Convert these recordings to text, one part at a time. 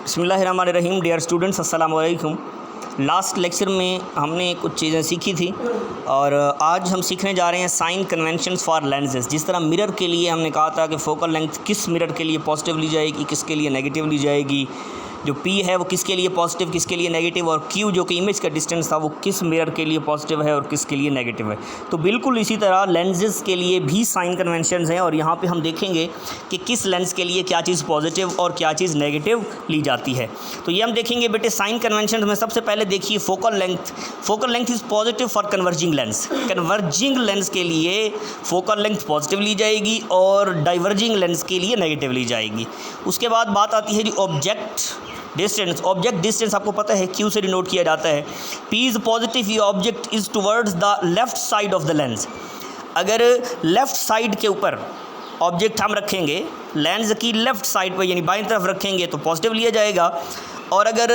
बिस्मिल्लाहिर्रहमानिर्रहीम। Dear students, अस्सलाम वालेकुम। लास्ट लेक्चर में हमने कुछ चीज़ें सीखी थी और आज हम सीखने जा रहे हैं साइन कन्वेंशंस फॉर लेंसेज। जिस तरह मिरर के लिए हमने कहा था कि फ़ोकल लेंथ किस मिरर के लिए पॉजिटिव ली जाएगी, किसके लिए नेगेटिव ली जाएगी, जो P है वो किसके लिए पॉजिटिव, किसके लिए नेगेटिव, और Q जो कि इमेज का डिस्टेंस था वो किस मिरर के लिए पॉजिटिव है और किसके लिए नेगेटिव है। तो बिल्कुल इसी तरह लेंसेज के लिए भी साइन कन्वेंशंस हैं और यहाँ पे हम देखेंगे कि किस लेंस के लिए क्या चीज़ पॉजिटिव और क्या चीज़ नेगेटिव ली जाती है। तो ये हम देखेंगे बेटे साइन कन्वेंशन में। सबसे पहले देखिए focal length is positive for converging lens. Converging lens के लिए फोकल लेंथ पॉजिटिव ली जाएगी और डाइवर्जिंग लेंस के लिए नेगेटिव ली जाएगी। उसके बाद बात आती है जी ऑब्जेक्ट डिस्टेंस आपको पता है Q से डिनोट किया जाता है। P इज़ पॉजिटिव, ये object is towards the left side of the lens. अगर लेफ़्ट साइड के ऊपर ऑब्जेक्ट हम रखेंगे, लेंस की लेफ़्ट साइड पर यानी बाईं तरफ रखेंगे तो पॉजिटिव लिया जाएगा, और अगर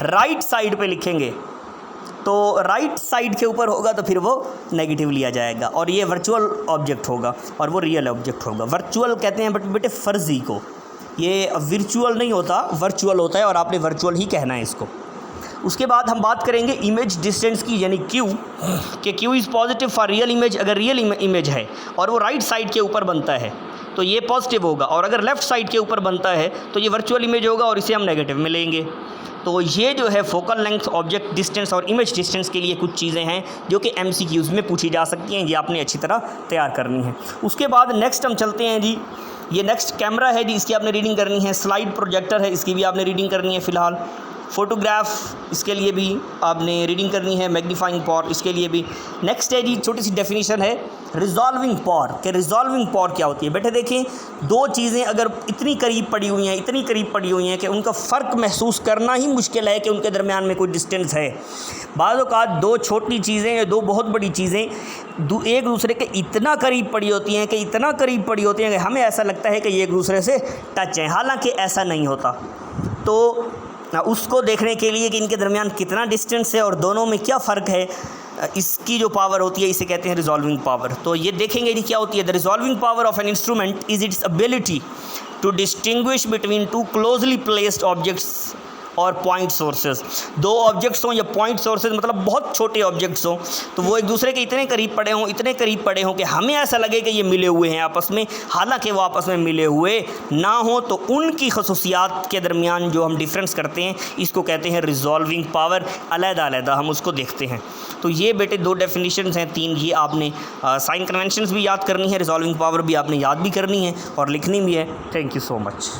राइट साइड पे लिखेंगे तो राइट साइड के ऊपर होगा तो फिर वो नेगेटिव लिया जाएगा। और ये वर्चुअल ऑब्जेक्ट होगा और वो रियल ऑब्जेक्ट होगा। वर्चुअल कहते हैं बट बेटे फर्जी को, ये वर्चुअल नहीं होता, वर्चुअल होता है और आपने वर्चुअल ही कहना है इसको। उसके बाद हम बात करेंगे इमेज डिस्टेंस की, यानी Q कि Q is positive for real image. अगर रियल इमेज है और वो राइट साइड के ऊपर बनता है तो ये पॉजिटिव होगा, और अगर लेफ़्ट साइड के ऊपर बनता है तो ये वर्चुअल इमेज होगा और इसे हम नेगेटिव में लेंगे। तो ये जो है फोकल लेंथ, ऑब्जेक्ट डिस्टेंस और इमेज डिस्टेंस के लिए कुछ चीज़ें हैं जो कि MCQs में पूछी जा सकती हैं। ये आपने अच्छी तरह तैयार करनी है। उसके बाद नेक्स्ट हम चलते हैं जी, ये नेक्स्ट कैमरा है जी, इसकी आपने रीडिंग करनी है। स्लाइड प्रोजेक्टर है, इसकी भी आपने रीडिंग करनी है फ़िलहाल। फ़ोटोग्राफ, इसके लिए भी आपने रीडिंग करनी है। मैग्नीफाइंग पावर, इसके लिए भी। नेक्स्ट है जी, छोटी सी डेफिनेशन है रिजॉल्विंग पावर। कि रिजॉल्विंग पावर क्या होती है। बेटे देखें, दो चीज़ें अगर इतनी करीब पड़ी हुई हैं कि उनका फ़र्क महसूस करना ही मुश्किल है कि उनके दरमियान में कोई डिस्टेंस है। बाज़ औक़ात दो छोटी चीज़ें या दो बहुत बड़ी चीज़ें एक दूसरे के इतना करीब पड़ी होती हैं कि हमें ऐसा लगता है कि ये एक दूसरे से टच हैं, हालांकि ऐसा नहीं होता। तो उसको देखने के लिए कि इनके दरमियान कितना डिस्टेंस है और दोनों में क्या फ़र्क है, इसकी जो पावर होती है इसे कहते हैं रिजॉल्विंग पावर। तो ये देखेंगे कि क्या होती है। The resolving power of an instrument is its ability to distinguish between two closely placed objects और पॉइंट सोर्सेज। दो ऑब्जेक्ट्स हों या पॉइंट सोर्सेज, मतलब बहुत छोटे ऑब्जेक्ट्स हों, तो वो एक दूसरे के इतने करीब पड़े हों कि हमें ऐसा लगे कि ये मिले हुए हैं आपस में, हालांकि वो आपस में मिले हुए ना हो। तो उनकी खसूसियात के दरमियान जो हम डिफरेंस करते हैं इसको कहते हैं रिजॉल्विंग पावर। अलग-अलग हम उसको देखते हैं। तो ये बेटे दो डेफिनेशंस हैं, तीन। ये आपने साइन कन्वेंशंस भी याद करनी है, रिजॉल्विंग पावर भी आपने याद भी करनी है और लिखनी भी है। Thank you so much.